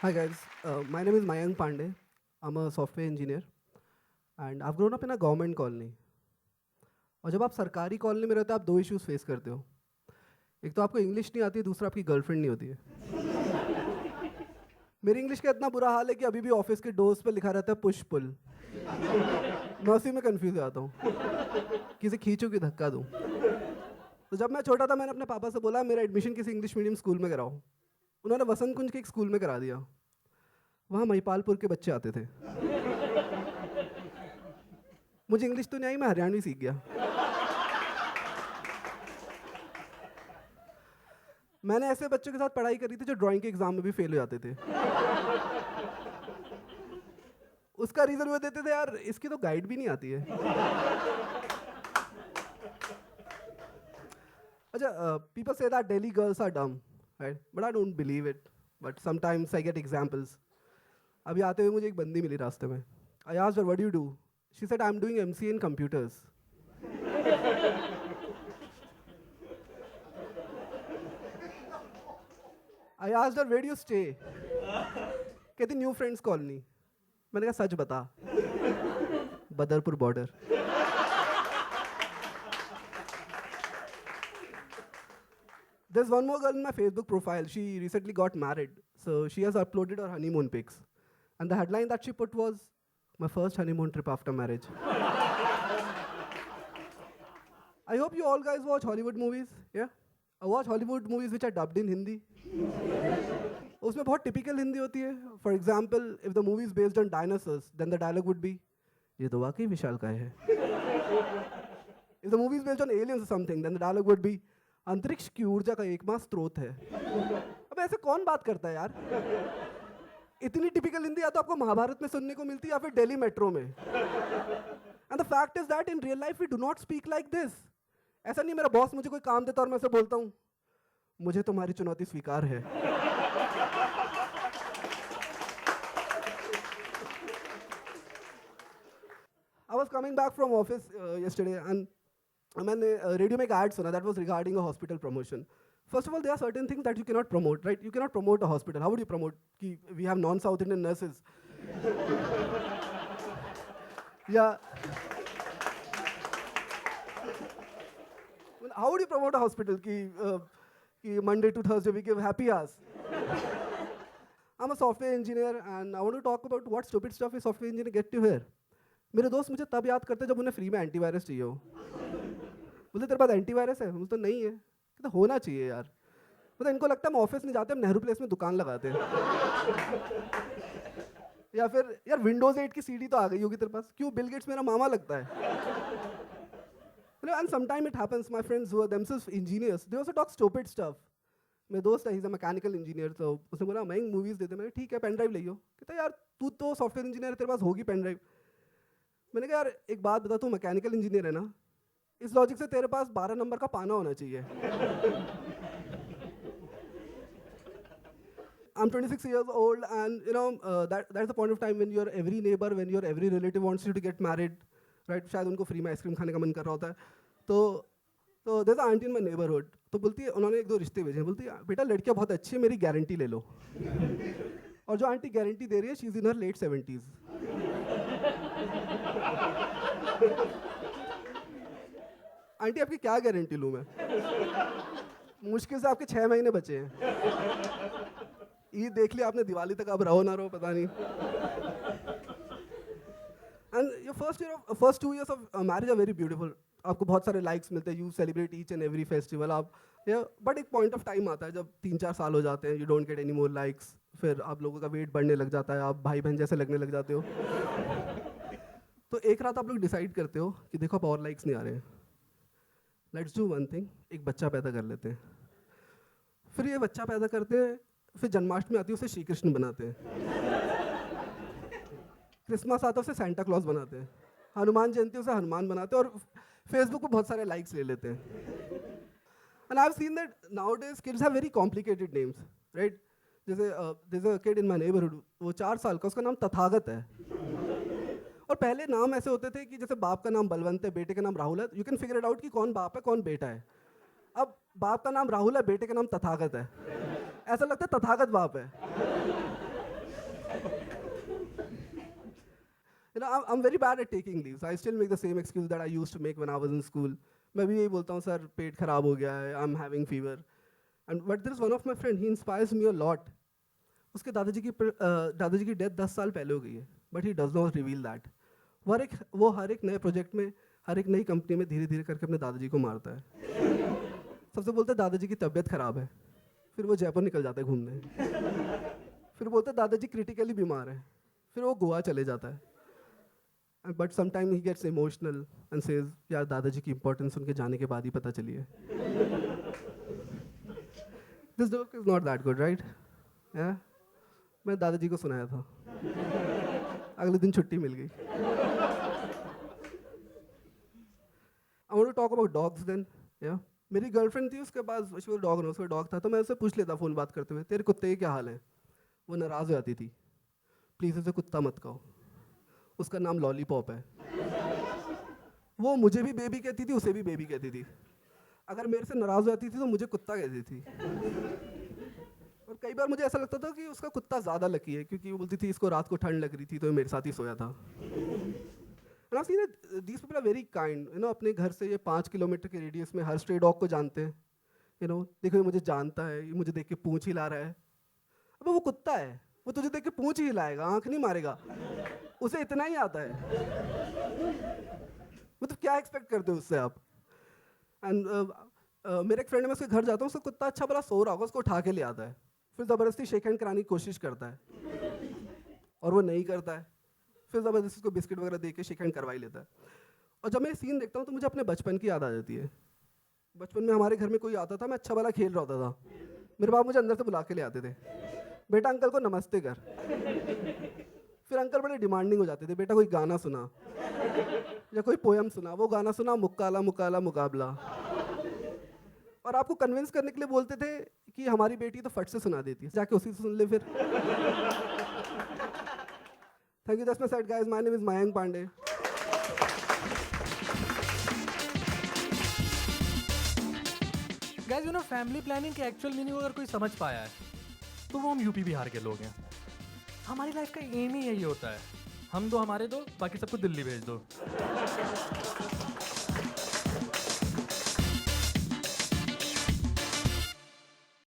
Hi guys, my name is Mayank Pandey. I'm a software engineer and I've grown up in a government colony. और जब आप सरकारी colony में रहते हो आप दो इश्यूज फेस करते हो। एक तो आपको इंग्लिश नहीं आती, दूसरा आपकी गर्लफ्रेंड नहीं होती है। मेरी इंग्लिश का इतना बुरा हाल है कि अभी भी ऑफिस के डोर्स पे लिखा रहता है पुश पुल। मैं उसी में कंफ्यूज हो जाता हूँ, किसी खींचूं कि धक्का दूं। तो जब मैं छोटा था मैंने अपने पापा से बोला मेरा एडमिशन किसी इंग्लिश मीडियम स्कूल में कराओ। उन्होंने वसंत कुंज के एक स्कूल में करा दिया। वहाँ महिपालपुर के बच्चे आते थे। मुझे इंग्लिश तो नहीं आई, मैं हरियाणवी सीख गया। मैंने ऐसे बच्चों के साथ पढ़ाई करी थी जो ड्राइंग के एग्जाम में भी फेल हो जाते थे। उसका रीजन वो देते थे यार इसकी तो गाइड भी नहीं आती है। अच्छा, people say that Delhi girls are dumb, right? But I don't believe it. But sometimes I get examples. अभी आते हुए मुझे एक बंदी मिली रास्ते में। I asked her, what do you do? She said, I'm doing MCA in computers. I asked her, where do you stay? कहती new friends colony. मैंने कहा सच बता। Badarpur border. There's one more girl in my Facebook profile. She recently got married. So she has uploaded her honeymoon pics. And the headline that she put was, my first honeymoon trip after marriage. I hope you all guys watch Hollywood movies. Yeah? I watch Hollywood movies which are dubbed in Hindi. उसमें बहुत typical Hindi होती है. For example, if the movie is based on dinosaurs, then the dialogue would be, ये तो वाकई विशालकाय है. If the movie is based on aliens or something, then the dialogue would be, अंतरिक्ष की ऊर्जा का एकमात्र स्रोत है। अब ऐसे कौन बात करता है यार? इतनी टिपिकल हिंदी या तो आपको महाभारत में सुनने को मिलती है या फिर दिल्ली मेट्रो में। And the fact is that in real life we do not speak like this. ऐसा नहीं मेरा बॉस मुझे कोई काम देता और मैं उसे बोलता हूँ मुझे तुम्हारी चुनौती स्वीकार है। I was coming back from office yesterday and मैंने रेडियो में एक ad सुना that was regarding a hospital promotion. First of all, there are certain things that you cannot promote, right? You cannot promote a hospital. How would you promote? Ki we have non-South Indian nurses. Yeah. Well, how would you promote a hospital? Ki Monday to Thursday we give happy hours. I'm a software engineer and I want to talk about what stupid stuff a software engineer get to hear. मेरे दोस्त मुझे तब याद करते जब उन्हें free में antivirus चाहिए हो। बोलते तेरे पास एंटीवायरस है? मुझे तो नहीं है। कहते होना चाहिए यार। मतलब इनको लगता है हम ऑफिस नहीं जाते, हम नेहरू प्लेस में दुकान लगाते हैं। या फिर यार विंडोज 8 की सीडी तो आ गई होगी तेरे पास, क्यों? बिल गेट्स मेरा मामा लगता है। And sometime it happens my friends who are themselves engineers they also talk stupid stuff. मेरा दोस्त है, he is a mechanical engineer, तो उसने बोला मैं मूवीज देते। मैंने ठीक है पेन ड्राइव ले लो। कहता यार तू तो सॉफ्टवेयर इंजीनियर है, तेरे पास होगी पेन ड्राइव। मैंने कहा यार एक बात बता, तू मैकेनिकल इंजीनियर है ना, इस लॉजिक से तेरे पास 12 नंबर का पाना होना चाहिए। I'm 26 years old and that's the point of time when your every neighbor, when your every relative wants you to get married, right? शायद उनको फ्री में आइसक्रीम खाने का मन कर रहा होता है। तो there's an auntie in my neighborhood, तो बोलती है उन्होंने एक दो रिश्ते भेजे, बोलती है बेटा लड़कियाँ बहुत अच्छी है, मेरी गारंटी ले लो। और जो आंटी गारंटी दे रही है she is in her late 70s। Aunty आपकी क्या गारंटी लूँ मैं? मुश्किल से आपके 6 महीने बचे हैं। ईद देख लिया आपने, दिवाली तक अब रहो ना रहो पता नहीं। And your first 2 years of marriage are very beautiful. आपको बहुत सारे लाइक्स मिलते हैं, you celebrate each and every festival आप। बट एक पॉइंट ऑफ टाइम आता है जब 3-4 साल हो जाते हैं, you don't get any more likes, फिर आप लोगों का वेट बढ़ने लग जाता है, आप भाई बहन जैसे लगने लग जाते हो। तो एक रात आप लोग डिसाइड करते हो कि देखो अब और लाइक्स नहीं आ रहे हैं, लेट्स डू वन थिंग, एक बच्चा पैदा कर लेते हैं। फिर ये बच्चा पैदा करते हैं, फिर जन्माष्टमी आती है उसे श्री कृष्ण बनाते हैं, क्रिसमस आता है उसे सेंटा क्लॉज बनाते हैं, हनुमान जयंती उसे हनुमान बनाते हैं, और फेसबुक पे बहुत सारे लाइक्स ले लेते हैं। And I have seen that nowadays kids have very complicated names, right? जैसे there is a kid in my neighbourhood, वो 4 साल का, उसका नाम तथागत है। और पहले नाम ऐसे होते थे कि जैसे बाप का नाम बलवंत है, बेटे का नाम राहुल है, you can figure it out कि कौन बाप है कौन बेटा है। अब बाप का नाम राहुल है, बेटे का नाम तथागत है, ऐसा लगता है तथागत बाप है। You know, I'm very bad at taking leaves. I still make the same excuse that I used to make when I was in school. मैं भी यही बोलता हूँ सर पेट खराब हो गया है, I'm having fever. And but there is one of my friend, he inspires me a lot. उसके दादाजी की डेथ 10 साल पहले हो गई है, but he does not reveal that. वो हर एक नए प्रोजेक्ट में, हर एक नई कंपनी में धीरे धीरे करके अपने दादाजी को मारता है. सबसे बोलते हैं दादाजी की तबीयत खराब है, फिर वो जयपुर निकल जाता है घूमने. फिर बोलते हैं दादाजी क्रिटिकली बीमार है, फिर वो गोवा चले जाता है. But sometimes he gets emotional and says, यार दादाजी की importance उनके जाने के बाद ही पता चली है. This joke is not that good, right? Yeah? मैं दादाजी को सुनाया था. अगले दिन छुट्टी मिल गई. I want to talk about dogs then. Yeah? मेरी गर्लफ्रेंड थी, उसके पास उसका डॉग ना, उसका डॉग था, तो मैं उससे पूछ लेता फ़ोन बात करते हुए, तेरे कुत्ते के क्या हाल है? वो नाराज़ हो जाती थी, प्लीज़ उसे कुत्ता मत कहो, उसका नाम लॉलीपॉप है. वो मुझे भी बेबी कहती थी, उसे भी बेबी कहती थी. अगर मेरे से नाराज़ हो जाती थी तो मुझे कुत्ता कहती थी. और कई बार मुझे ऐसा लगता था कि उसका कुत्ता ज़्यादा लकी है, क्योंकि वो बोलती थी इसको रात को ठंड लग रही थी तो मेरे साथ ही सोया था. And I've seen that these people are very kind. You know, अपने घर से ये 5 किलोमीटर के रेडियस में हर स्ट्रे डॉग को जानते हैं. You know, देखो ये मुझे जानता है, ये मुझे देख के पूंछ हिला रहा है. अब वो कुत्ता है, वो तुझे देख के पूंछ ही हिलाएगा, आंख नहीं मारेगा. उसे इतना ही आता है. मतलब क्या एक्सपेक्ट करते हो उससे आप? एंड मेरे एक फ्रेंड है, मैं उसके घर जाता हूँ, उसका कुत्ता अच्छा भला सो रहा होगा, उसको उठा के ले आता है, फिर ज़बरदस्ती शेक हैंड कराने की कोशिश करता है और वो नहीं करता है, फिर ज़बरदस्ती उसको बिस्किट वगैरह दे के शेक हैंड करवा ही लेता है. और जब मैं सीन देखता हूँ तो मुझे अपने बचपन की याद आ जाती है. बचपन में हमारे घर में कोई आता था, मैं अच्छा भला खेल रहा होता था, मेरे बाप मुझे अंदर से बुला के ले आते थे, बेटा अंकल को नमस्ते कर. फिर अंकल बड़े डिमांडिंग हो जाते थे, बेटा कोई गाना सुना या कोई पोयम सुना. वो गाना सुना, मुक्काला मुक्काला मुकाबला. और आपको कन्विंस करने के लिए बोलते थे कि हमारी बेटी तो फट से सुना देती है, जाके उसी से सुन ले फिर. Thank you. That's my set guys. My name is Mayank Pandey. Guys, you know family planning के एक्चुअल मीनिंग अगर कोई समझ पाया है तो वो हम यूपी बिहार के लोग हैं. हमारी लाइफ का एम ही यही होता है, हम दो हमारे दो, बाकी सबको दिल्ली भेज दो.